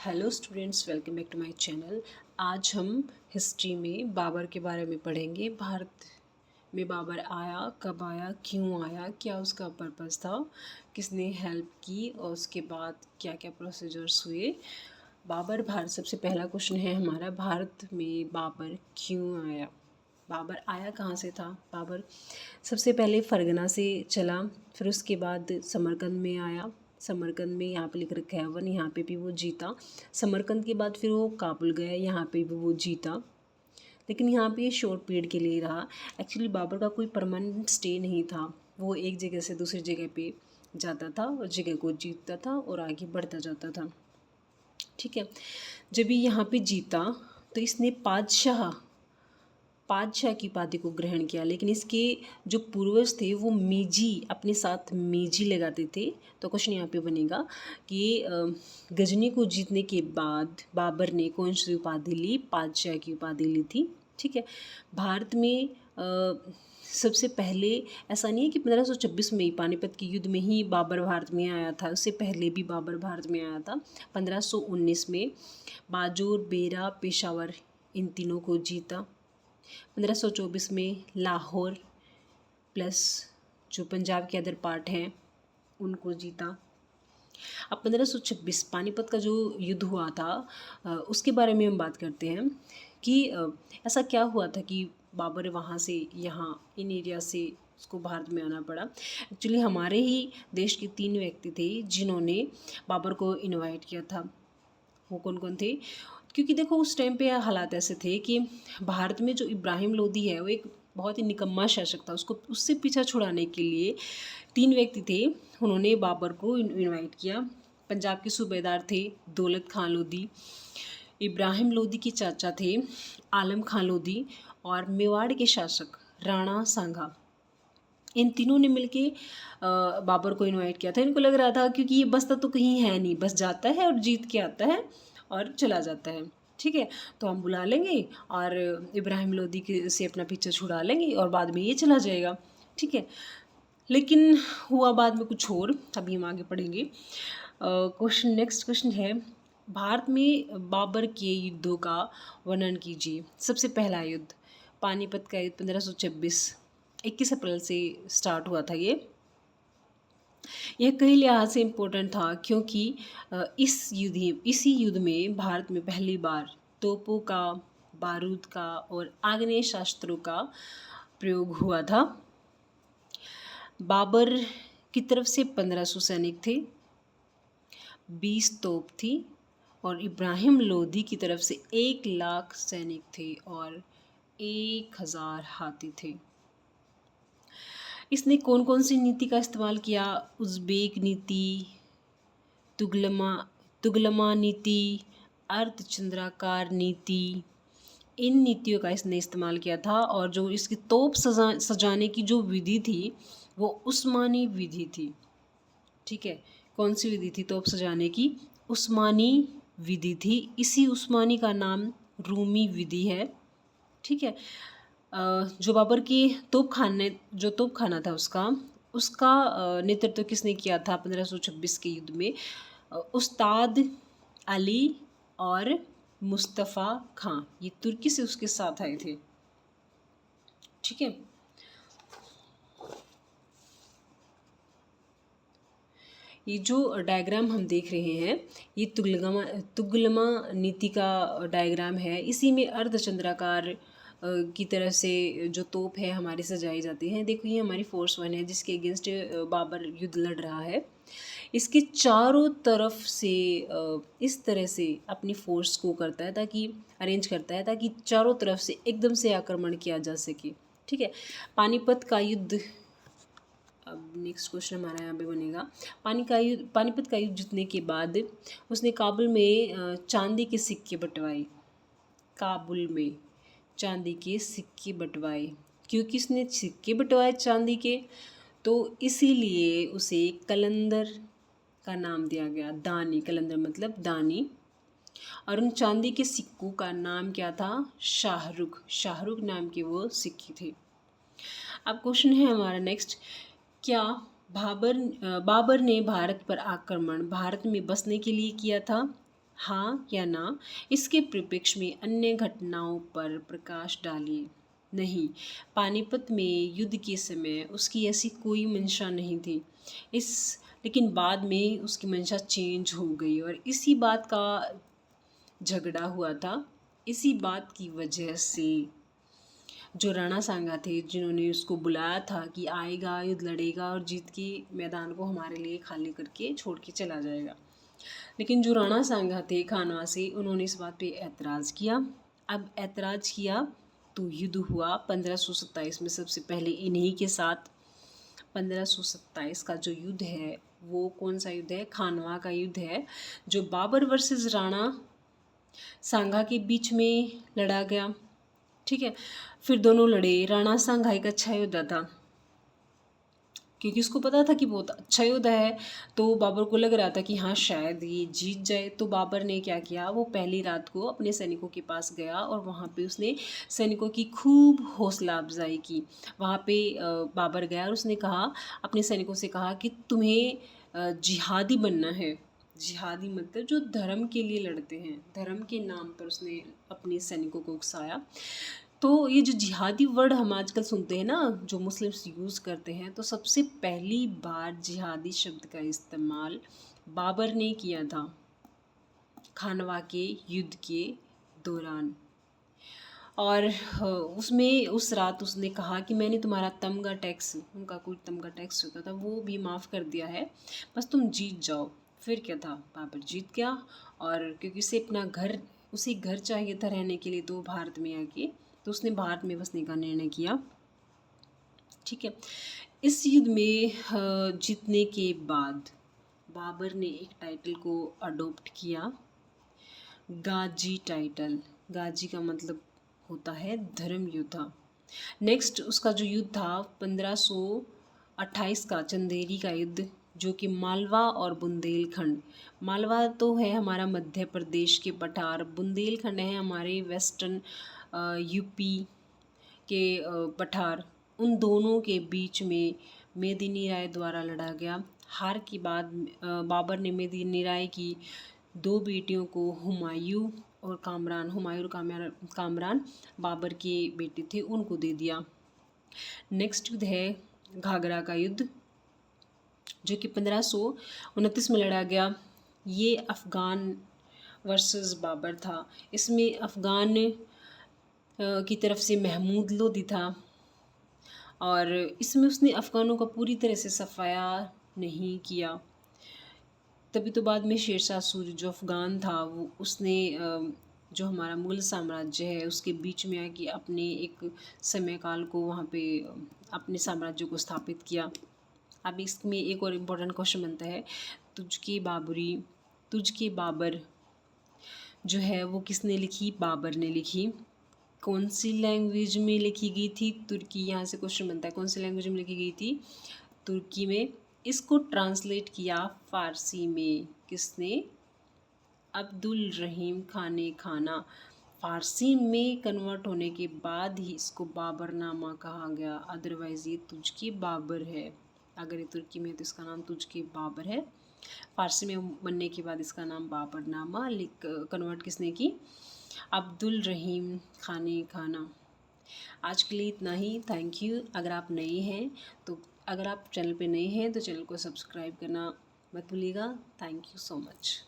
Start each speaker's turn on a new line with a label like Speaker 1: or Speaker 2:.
Speaker 1: Hello students, welcome back to my channel. आज हम history में बाबर के बारे में पढ़ेंगे। भारत में बाबर आया, कब आया, क्यों आया, क्या उसका पर्पस था, किसने हेल्प की और उसके बाद क्या क्या प्रोसीजर्स हुए। बाबर भारत, सबसे पहला क्वेश्चन है हमारा, भारत में बाबर क्यों आया। बाबर आया कहाँ से था। बाबर सबसे पहले फरगना से चला, फिर उसके बाद समरकंद में आया। समरकंद में यहाँ पे लिख रखा है वन, यहाँ पे भी वो जीता। समरकंद के बाद फिर वो काबुल गया, यहाँ पे भी वो जीता, लेकिन यहाँ पे ये शॉर्ट पीरियड के लिए रहा। एक्चुअली बाबर का कोई परमानेंट स्टे नहीं था, वो एक जगह से दूसरी जगह पे जाता था और जगह को जीतता था और आगे बढ़ता जाता था। ठीक है, जब ये यहाँ पे जीता तो इसने पातशाह की उपाधि को ग्रहण किया, लेकिन इसके जो पूर्वज थे वो मेजी, अपने साथ मेजी लगाते थे। तो क्वेश्चन यहाँ पे बनेगा कि गजनी को जीतने के बाद बाबर ने कौन सी उपाधि ली। पातशाह की उपाधि ली थी। ठीक है, भारत में सबसे पहले ऐसा नहीं है कि 1526 में ही, पानीपत के युद्ध में ही बाबर भारत में आया था, उससे पहले भी बाबर भारत में आया था। 1519 में बाजोर, बेरा, पेशावर, इन तीनों को जीता। 1524 में लाहौर प्लस जो पंजाब के अदर पार्ट हैं उनको जीता। अब 1526 पानीपत का जो युद्ध हुआ था उसके बारे में हम बात करते हैं कि ऐसा क्या हुआ था कि बाबर वहाँ से यहाँ इन एरिया से उसको भारत में आना पड़ा। एक्चुअली हमारे ही देश के 3 व्यक्ति थे जिन्होंने बाबर को इनवाइट किया था। वो कौन कौन थे? क्योंकि देखो उस टाइम पे हालात ऐसे थे कि भारत में जो इब्राहिम लोदी है वो एक बहुत ही निकम्मा शासक था। उसको उससे पीछा छुड़ाने के लिए 3 व्यक्ति थे, उन्होंने बाबर को इनवाइट किया। पंजाब के सूबेदार थे दौलत खान लोदी, इब्राहिम लोदी के चाचा थे आलम खान लोदी, और मेवाड़ के शासक राणा सांगा। इन तीनों ने मिलके बाबर को इनवाइट किया था। इनको लग रहा था क्योंकि ये बसता तो कहीं है नहीं, बस जाता है और जीत के आता है और चला जाता है। ठीक है, तो हम बुला लेंगे और इब्राहिम लोदी के से अपना पीछा छुड़ा लेंगे और बाद में ये चला जाएगा। ठीक है, लेकिन हुआ बाद में कुछ और, अभी हम आगे पढ़ेंगे। नेक्स्ट क्वेश्चन है, भारत में बाबर के युद्धों का वर्णन कीजिए। सबसे पहला युद्ध पानीपत का युद्ध 1526, 21 अप्रैल से स्टार्ट हुआ था। यह कई लिहाज से इम्पोर्टेंट था क्योंकि इसी युद्ध में भारत में पहली बार तोपों का, बारूद का और आग्नेय शास्त्रों का प्रयोग हुआ था। बाबर की तरफ से 1500 सैनिक थे, 20 तोप थी, और इब्राहिम लोदी की तरफ से 1 लाख सैनिक थे और 1000 हाथी थे। इसने कौन कौन सी नीति का इस्तेमाल किया? उज़्बेक नीति, तुगलमा नीति, अर्धचंद्राकार नीति, इन नीतियों का इसने इस्तेमाल किया था। और जो इसकी तोप सजाने की जो विधि थी वो उस्मानी विधि थी। ठीक है, कौन सी विधि थी तोप सजाने की? उस्मानी विधि थी। इसी उस्मानी का नाम रूमी विधि है। ठीक है, जो बाबर की तोप खाना था उसका नेतृत्व किसने किया था 1526 के युद्ध में? उस्ताद अली और मुस्तफ़ा खां, ये तुर्की से उसके साथ आए थे। ठीक है, ये जो डायग्राम हम देख रहे हैं ये तुगलमा नीति का डायग्राम है। इसी में अर्धचंद्राकार की तरह से जो तोप है हमारी सजाई जाती है। देखो ये हमारी फोर्स 1 है जिसके अगेंस्ट बाबर युद्ध लड़ रहा है। इसके चारों तरफ से इस तरह से अपनी फोर्स को करता है, ताकि अरेंज करता है ताकि चारों तरफ से एकदम से आक्रमण किया जा सके। ठीक है, पानीपत का युद्ध, अब नेक्स्ट क्वेश्चन हमारा यहाँ पे बनेगा। पानीपत का युद्ध जीतने के बाद उसने काबुल में चांदी के सिक्के बंटवाए। काबुल में चांदी के सिक्के बंटवाए। क्योंकि इसने सिक्के बंटवाए चांदी के, तो इसीलिए उसे कलंदर का नाम दिया गया। दानी, कलंदर मतलब दानी। और उन चांदी के सिक्कों का नाम क्या था? शाहरुख। शाहरुख नाम के वो सिक्के थे। अब क्वेश्चन है हमारा नेक्स्ट, क्या बाबर ने भारत पर आक्रमण भारत में बसने के लिए किया था? हाँ या ना, इसके परिप्रेक्ष्य में अन्य घटनाओं पर प्रकाश डालिए। नहीं, पानीपत में युद्ध के समय उसकी ऐसी कोई मंशा नहीं थी। इस लेकिन बाद में उसकी मंशा चेंज हो गई और इसी बात का झगड़ा हुआ था। इसी बात की वजह से जो राणा सांगा थे, जिन्होंने उसको बुलाया था कि आएगा, युद्ध लड़ेगा और जीत के मैदान को हमारे लिए खाली करके छोड़ के चला जाएगा, लेकिन जो राणा सांगा थे खानवा से, उन्होंने इस बात पे ऐतराज़ किया। अब ऐतराज़ किया तो युद्ध हुआ 1527 में, सबसे पहले इन्हीं के साथ। 1527 का जो युद्ध है वो कौन सा युद्ध है? खानवा का युद्ध है, जो बाबर वर्सेस राणा सांगा के बीच में लड़ा गया। ठीक है, फिर दोनों लड़े। राणा सांगा एक अच्छा योद्धा था, क्योंकि उसको पता था कि बहुत अच्छा योद्धा है, तो बाबर को लग रहा था कि हाँ शायद ये जीत जाए। तो बाबर ने क्या किया, वो पहली रात को अपने सैनिकों के पास गया और वहाँ पे उसने सैनिकों की खूब हौसला अफजाई की। वहाँ पे बाबर गया और उसने कहा, अपने सैनिकों से कहा कि तुम्हें जिहादी बनना है। जिहादी मतलब जो धर्म के लिए लड़ते हैं, धर्म के नाम पर उसने अपने सैनिकों को उकसाया। तो ये जो जिहादी वर्ड हम आजकल सुनते हैं ना, जो मुस्लिम्स यूज़ करते हैं, तो सबसे पहली बार जिहादी शब्द का इस्तेमाल बाबर ने किया था खानवा के युद्ध के दौरान। और उसमें उस रात उसने कहा कि मैंने तुम्हारा तमगा टैक्स, उनका कोई तमगा टैक्स होता था, वो भी माफ़ कर दिया है, बस तुम जीत जाओ। फिर क्या था, बाबर जीत गया। और क्योंकि उसे घर चाहिए था रहने के लिए, तो भारत में आके तो उसने भारत में बसने का निर्णय किया। ठीक है, इस युद्ध में जीतने के बाद बाबर ने एक टाइटल को अडोप्ट किया, गाजी टाइटल। गाजी का मतलब होता है धर्म योद्धा। नेक्स्ट उसका जो युद्ध था 1528 का चंदेरी का युद्ध, जो कि मालवा और बुंदेलखंड, मालवा तो है हमारा मध्य प्रदेश के पठार, बुंदेलखंड है हमारे वेस्टर्न यूपी के पठार, उन दोनों के बीच में मेदिनी राय द्वारा लड़ा गया। हार के बाद बाबर ने मेदिनी राय की दो बेटियों को, हुमायूं और कामरान बाबर के बेटे थे, उनको दे दिया। नेक्स्ट युद्ध है घाघरा का युद्ध, जो कि 1529 में लड़ा गया। ये अफ़गान वर्सेस बाबर था। इसमें अफ़गान की तरफ से महमूद लोदी था और इसमें उसने अफ़गानों का पूरी तरह से सफाया नहीं किया। तभी तो बाद में शेरशाह सूरी जो अफ़गान था, वो उसने जो हमारा मुग़ल साम्राज्य है उसके बीच में आके अपने एक समय काल को वहाँ पे अपने साम्राज्य को स्थापित किया। अब इसमें एक और इम्पोर्टेंट क्वेश्चन बनता है, तुझ के बाबर जो है वो किसने लिखी? बाबर ने लिखी। कौन सी लैंग्वेज में लिखी गई थी? तुर्की। यहाँ से क्वेश्चन बनता है, कौन सी लैंग्वेज में लिखी गई थी? तुर्की में। इसको ट्रांसलेट किया फ़ारसी में, किसने? अब्दुल रहीम खाने खाना। फ़ारसी में कन्वर्ट होने के बाद ही इसको बाबरनामा कहा गया, अदरवाइज़ ये तुझके बाबर है। अगर ये तुर्की में है तो इसका नाम तुझके बाबर है, फ़ारसी में बनने के बाद इसका नाम बाबरनामा कन्वर्ट किसने की? अब्दुल रहीम खाने खाना। आज के लिए इतना ही, थैंक यू। अगर आप चैनल पे नए हैं तो चैनल को सब्सक्राइब करना मत भूलिएगा। Thank you so much.